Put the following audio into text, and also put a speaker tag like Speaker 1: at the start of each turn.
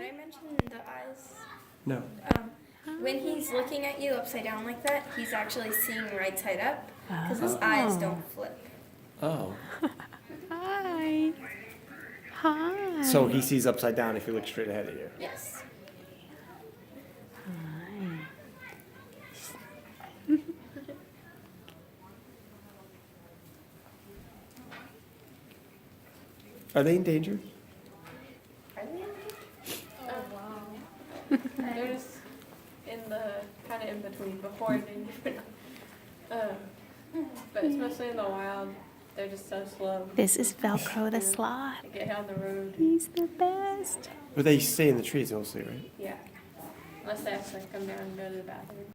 Speaker 1: I mention the eyes?
Speaker 2: No.
Speaker 1: When he's looking at you upside down like that, he's actually seeing right side up because his eyes don't flip.
Speaker 2: Oh.
Speaker 3: Hi. Hi.
Speaker 2: So he sees upside down if you look straight ahead of you.
Speaker 1: Yes.
Speaker 2: Are they endangered?
Speaker 1: Are they?
Speaker 4: Oh wow. They're just in the kind of in between before endangered. But especially in the wild, they're just so slow.
Speaker 3: This is Velcro the sloth.
Speaker 4: They get on the road.
Speaker 3: He's the best.
Speaker 2: But they stay in the trees mostly, right?
Speaker 4: Yeah. Unless they actually come down and go to the bathroom.